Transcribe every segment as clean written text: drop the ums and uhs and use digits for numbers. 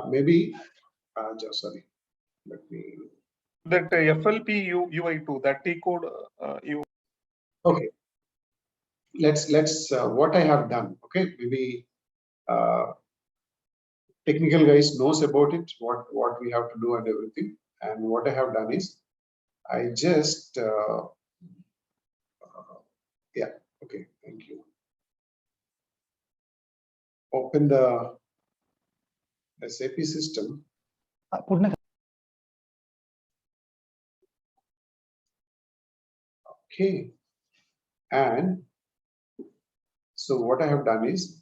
maybe, just sorry, let me. That FLP UI2, that T code you. Okay. Let's what I have done. Okay, maybe technical guys knows about it, what we have to do and everything. And what I have done is, I just yeah, okay, thank you. Open the SAP system. Okay, and so what I have done is,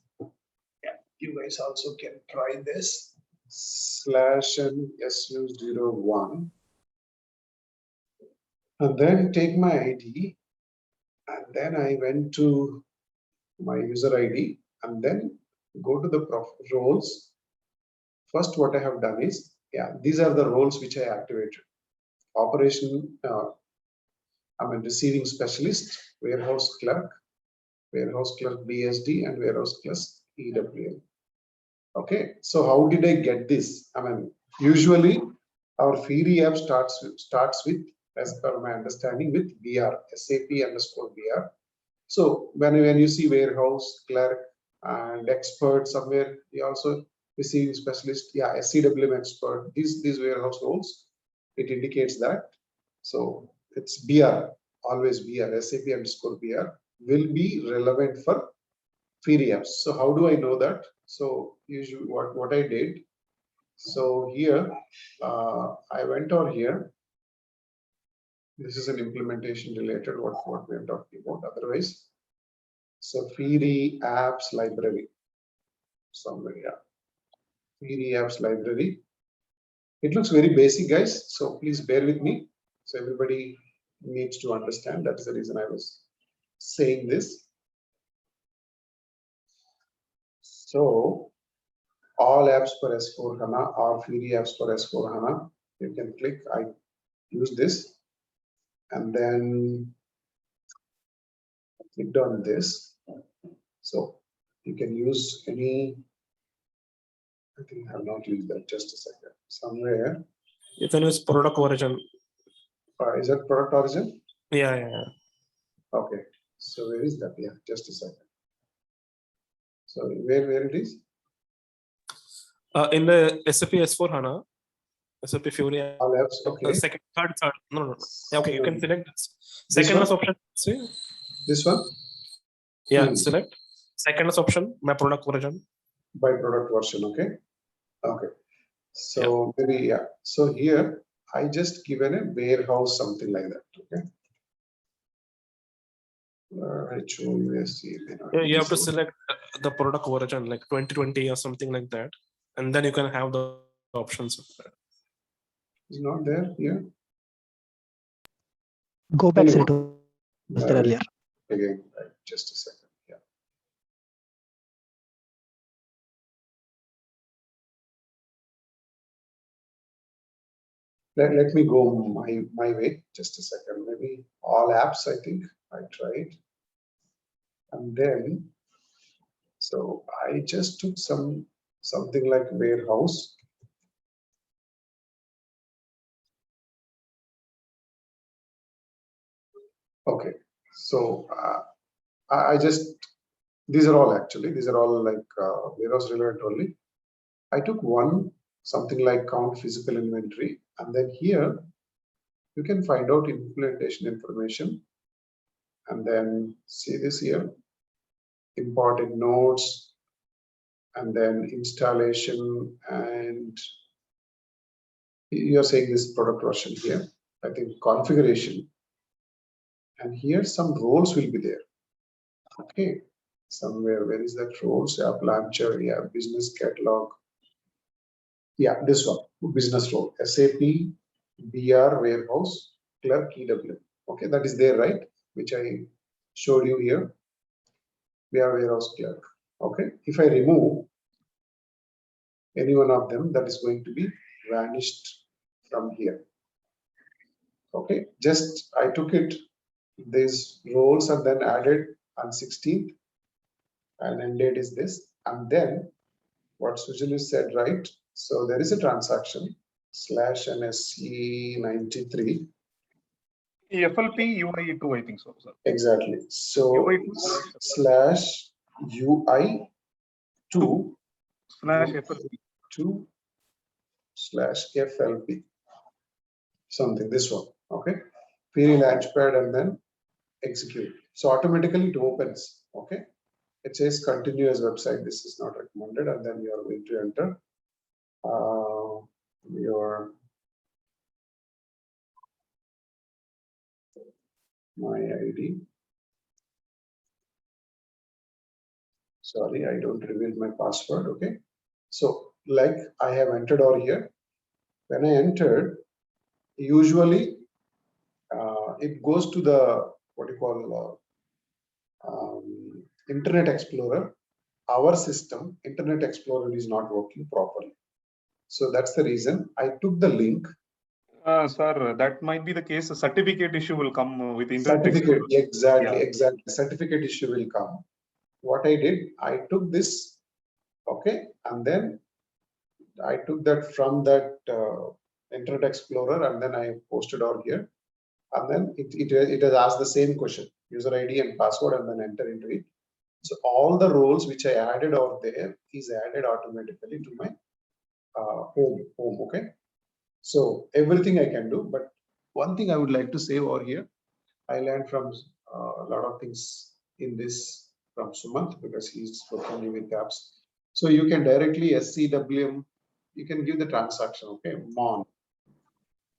yeah, you guys also can try this /su01, and then take my ID, and then I went to my user ID, and then go to the roles. First, what I have done is, yeah, these are the roles which I activated. Operation, I'm a receiving specialist, warehouse clerk BSD, and warehouse clerk EWM. Okay, so how did I get this? I mean, usually our Fiori app starts with, as per my understanding, with BR, SAP_BR. So when you see warehouse clerk and expert somewhere, you also receiving specialist, yeah, SCWM expert, these warehouse roles, it indicates that. So it's BR, always BR, SAP_BR will be relevant for Fiori apps. So how do I know that? So usually what I did, so here I went over here. This is an implementation related what we are talking about. Otherwise, so Fiori apps library somewhere, yeah. Fiori apps library. It looks very basic, guys. So please bear with me. So everybody needs to understand. That's the reason I was saying this. So all apps for S4HANA or Fiori apps for S4HANA, you can click. I use this, and then I clicked on this. So you can use any. I think I have not used that. Just a second. Somewhere. You can use product origin. Is that product origin? Yeah. Okay. So where is that? Yeah, just a second. So where it is? In the SAP S4HANA, SAP Fiori. All apps. Okay. Second, third. No. Yeah, okay, you can select this. This Second one? as option. See? This one? Yeah, select. Second as option, my product origin. By product version, okay. Okay. So maybe, yeah. So here I just given a warehouse, something like that. Okay. You have to select the product origin like 2020 or something like that, and then you can have the options of that. It's not there here. Go back to earlier. Again, right, just a second. Yeah. Let me go my way. Just a second. Maybe all apps. I think I tried, and then so I just took something like warehouse. Okay, so I just, these are all like warehouse relevant only. I took something like count physical inventory, and then here you can find out implementation information, and then see this here, imported nodes, and then installation, and you're saying this product version here. I think configuration, and here some roles will be there. Okay, somewhere, where is that roles? App launcher, yeah, business catalog. Yeah, this one, business role, SAP BR warehouse clerk EWM. Okay, that is there, right? Which I showed you here. BR warehouse clerk. Okay, if I remove any one of them, that is going to be vanished from here. Okay, just I took it, these roles, and then added on 16th, and end date is this, and then what Sujal said, right? So there is a transaction slash NSE 93. FLP UI2, I think so, sir. Exactly. So UI2 slash UI2 slash FLP. 2 slash FLP. Something, this one. Okay. Query launchpad and then execute. So automatically it opens. Okay. It says continue as website. This is not recommended, and then you are going to enter your my ID. Sorry, I don't reveal my password. Okay. So like I have entered over here. When I entered, usually it goes to the what you call Internet Explorer. Our system, Internet Explorer, is not working properly. So that's the reason I took the link. Sir, that might be the case. A certificate issue will come with Internet Certificate, Explorer. exactly, Yeah. exactly. Certificate issue will come. What I did, I took this, okay, and then I took that from that Internet Explorer, and then I posted over here, and then it has asked the same question, user ID and password, and then enter into it. So all the roles which I added over there is added automatically to my home. Okay. So everything I can do, but one thing I would like to say over here, I learned from a lot of things in this from Sumant, because he's working with apps. So you can directly SCWM, you can give the transaction, okay, MON.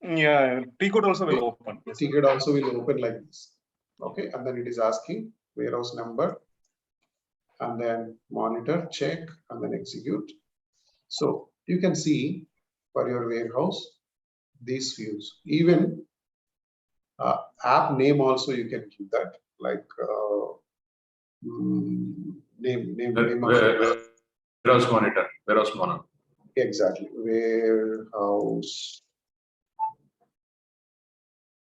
Yeah, T-code also will open. The ticket also will open like this. Okay, and then it is asking warehouse number, and then monitor, check, and then execute. So you can see for your warehouse these views. Even app name also you can give that, like name of Warehouse monitor, warehouse monitor. exactly, warehouse,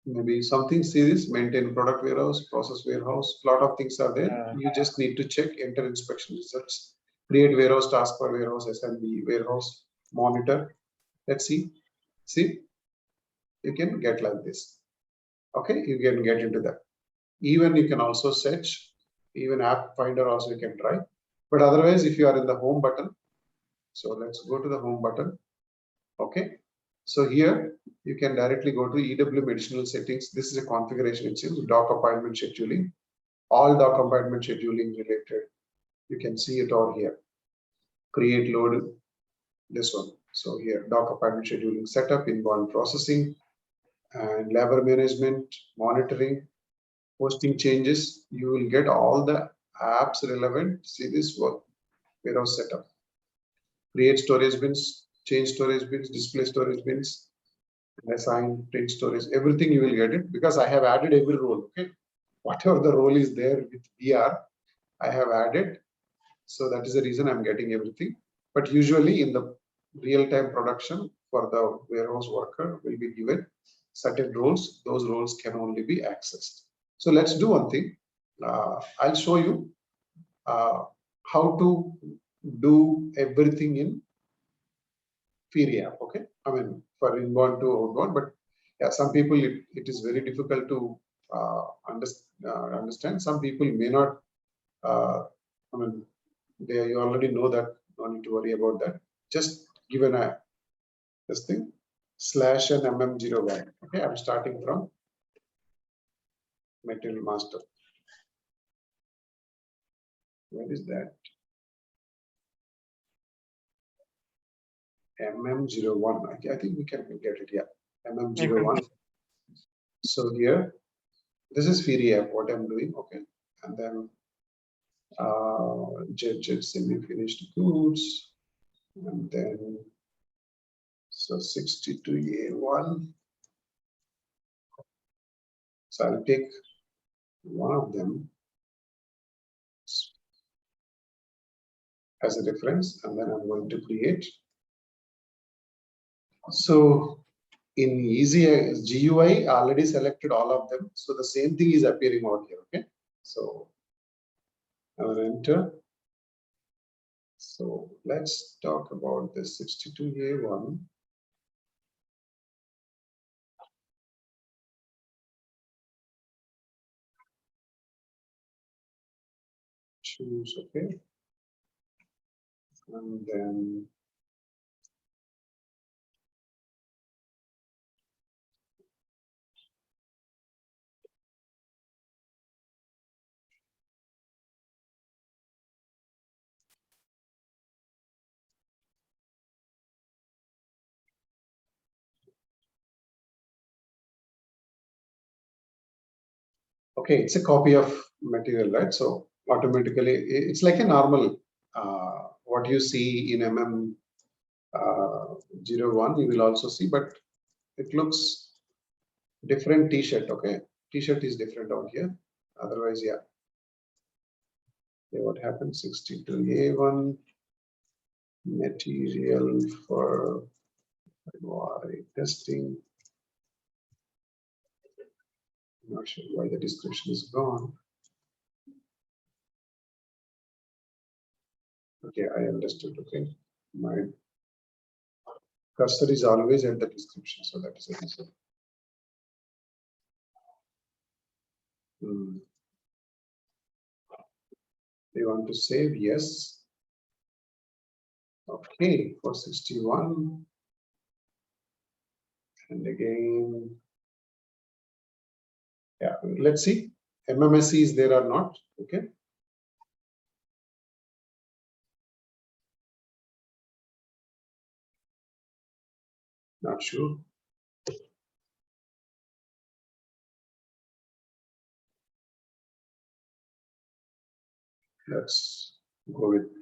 maybe something series, maintain product warehouse, process warehouse, lot of things are there. You just need to check, enter inspection results, create warehouse task for warehouse, SMB, warehouse monitor. Let's see, you can get like this. Okay, you can get into that. Even you can also search, even app finder also you can try. But otherwise, if you are in the home button, so let's go to the home button. Okay, so here you can directly go to EWM additional settings. This is a configuration, it seems, doc appointment scheduling, all doc appointment scheduling related. You can see it all here. Create load, this one. So here, doc appointment scheduling setup, inbound processing, and labor management, monitoring, posting changes. You will get all the apps relevant. See this work, warehouse setup. Create storage bins, change storage bins, display storage bins, assign, print storage, everything you will get it, because I have added every role. Okay, whatever the role is there with VR, I have added. So that is the reason I'm getting everything. But usually in the real-time production for the warehouse worker will be given certain roles. Those roles can only be accessed. So let's do one thing. I'll show you how to do everything in Fiori app. Okay, I mean for inbound to outbound, but yeah, some people it is very difficult to understand. Some people may not. I mean, you already know that. No need to worry about that. Just given a this thing slash and MM01. Okay, I'm starting from material master. Where is that? MM01. I think we can get it. Yeah, MM01. So here, this is Fiori app. What I'm doing. Okay, and then jet semi-finished goods, and then so 62A1. So I'll take one of them as a reference, and then I'm going to create. So in easy GUI, I already selected all of them. So the same thing is appearing out here. Okay, so I will enter. So let's talk about this 62A1. Choose, okay. And then okay, it's a copy of material, right? So automatically, it's like a normal, what you see in MM 01, you will also see, but it looks different t-shirt, okay? T-shirt is different out here. Otherwise, yeah. Okay, what happened? 62A1 material for testing. Not sure why the description is gone. Okay, I understood. Okay, my cursor is always at the description, so that is the reason. They want to save, yes. Okay, for 61. And again, yeah, let's see. MMSC is there or not, okay? Not sure. Let's go with the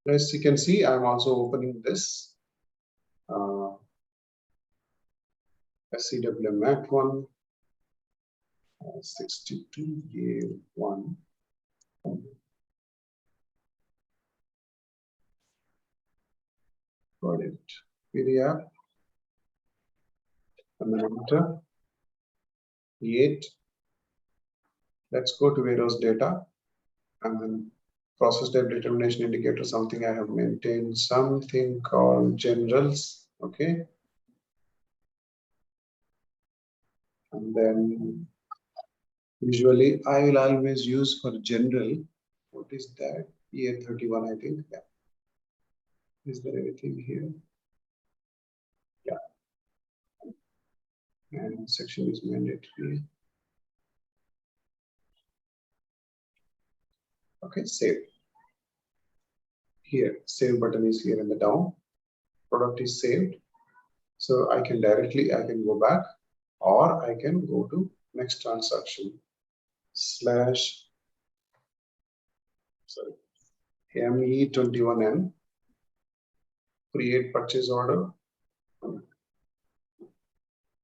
as you can see, I'm also opening this SCW Mat 1 62A1. Got it. PDF. And then enter. Create. Let's go to warehouse data and then process type determination indicator, something I have maintained, something called generals. Okay. And then usually I will always use for general. What is that? Year 31, I think. Yeah. Is there anything here? Yeah. And section is mandatory. Okay, save. Here, save button is here in the down. Product is saved. So I can go back, or I can go to next transaction slash, sorry, ME21N, create purchase order.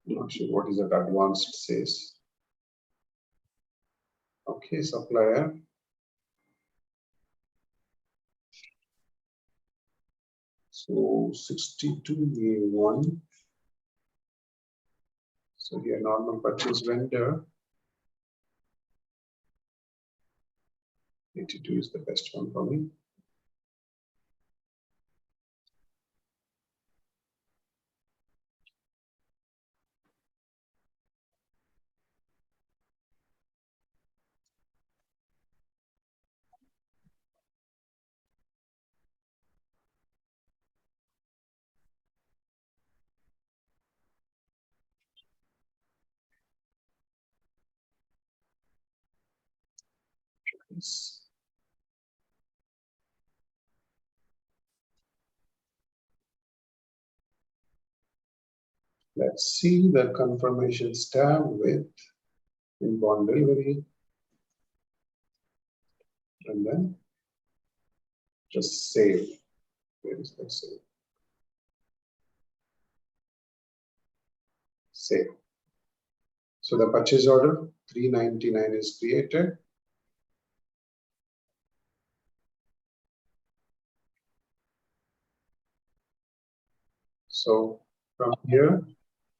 Not sure what is that advanced says. Okay, supplier. So 62A1. So here normal purchase vendor. 82 is the best one for me. Yes. Let's see the confirmation tab with inbound delivery. And then just save. Where is that save? Save. So the purchase order 399 is created. So from here,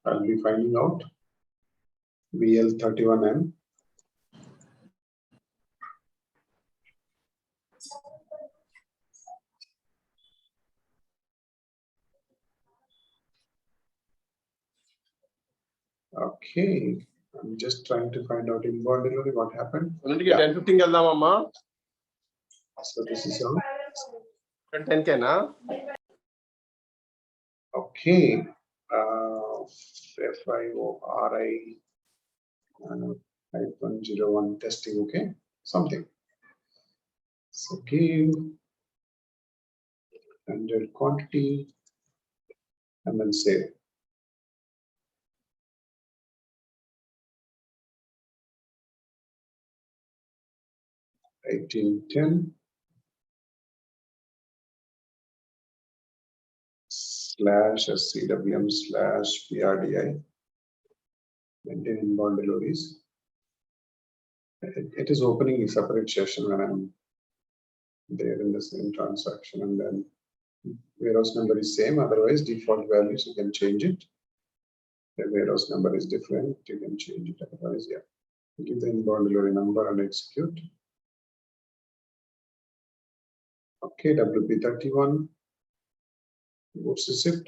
I'll be finding out VL31M. Okay, I'm just trying to find out inbound delivery, what happened. అన్నిటికీ 10:15 వెళ్దామమ్మా. So this is all. 10 కేనా? Okay. FIORI -01 testing, okay, something. So give 100 quantity and then save. $18.10 / SCWM / PRDI. Maintain inbound deliveries. It is opening a separate session when I'm there in the same transaction, and then warehouse number is same. Otherwise, default values you can change it. The warehouse number is different, you can change it. Otherwise, yeah, give the inbound delivery number and execute. Okay, WP31. What's the receipt?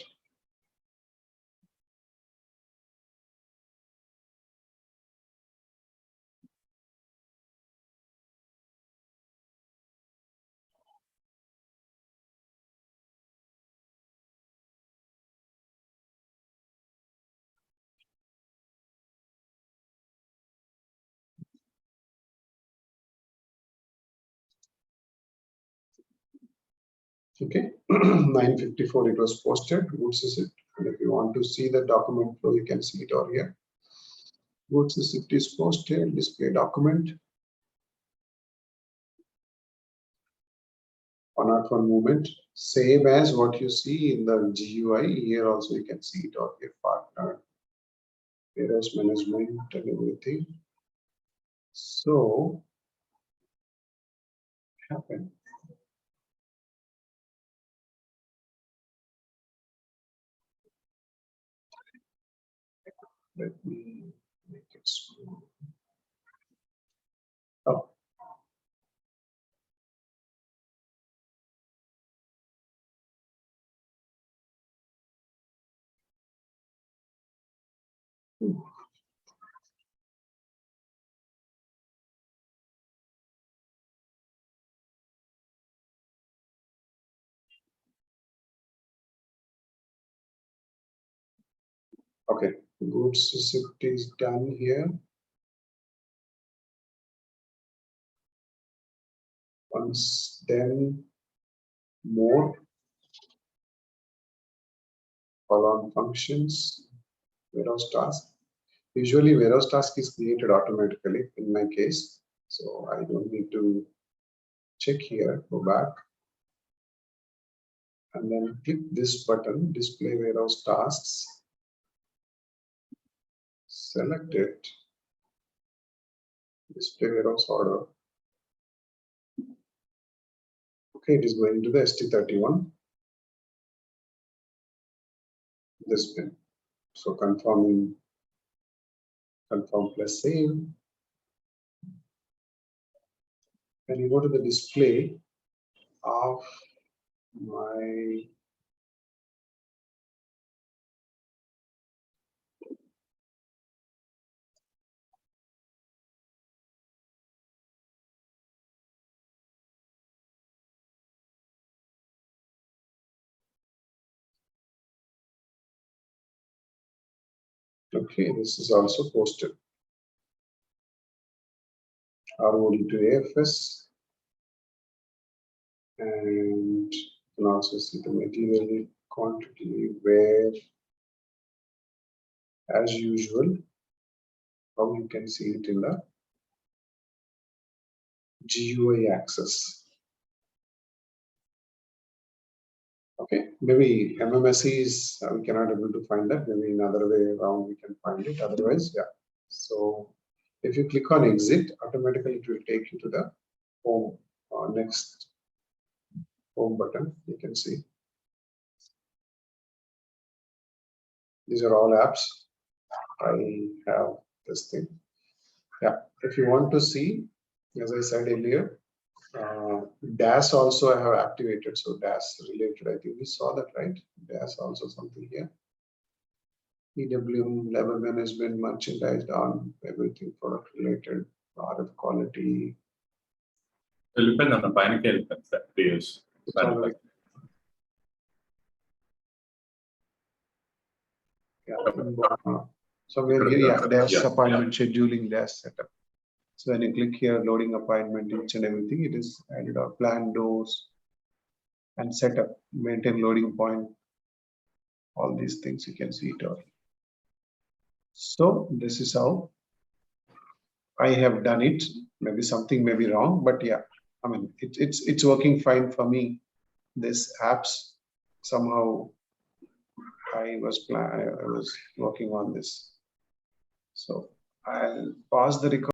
Okay, 9:54 it was posted. Goods receipt. And if you want to see the document flow, you can see it over here. Goods receipt is posted, display document. 101 movement, same as what you see in the GUI. Here also you can see it over here, partner, warehouse management and everything. So happen. Let me make it small. Oh. Okay, goods receipt is done here. Once then more column functions, warehouse task. Usually warehouse task is created automatically in my case, so I don't need to check here. Go back and then click this button, display warehouse tasks. Select it, display warehouse order. Okay, it is going to the ST31, this bin. So confirm plus save. When you go to the display of my okay, this is also posted. ROD to AFS. And you can also see the material quantity where, as usual, how you can see it in the GUI access. Okay, maybe MMSE is we cannot able to find that. Maybe another way around we can find it. Otherwise, yeah. So if you click on exit, automatically it will take you to the home next home button. You can see these are all apps. I have this thing. Yeah, if you want to see, as I said earlier, DAS also I have activated. So DAS related, I think we saw that, right? DAS also something here. EWM, level management, merchandise on everything product related, RF quality. వెళ్ళిపోయింది అన్న పైనకి వెళ్ళిపోయింది sir reviews It's already. Yeah. Somewhere here, yeah, dash Yeah, appointment scheduling, dash setup. So when you click here, loading appointment, each and everything, it is added or plan dose and setup, maintain loading point. All these things you can see it all. So this is how I have done it. Maybe something may be wrong, but yeah, I mean it's working fine for me. This apps somehow I was working on this. So I'll pause the record.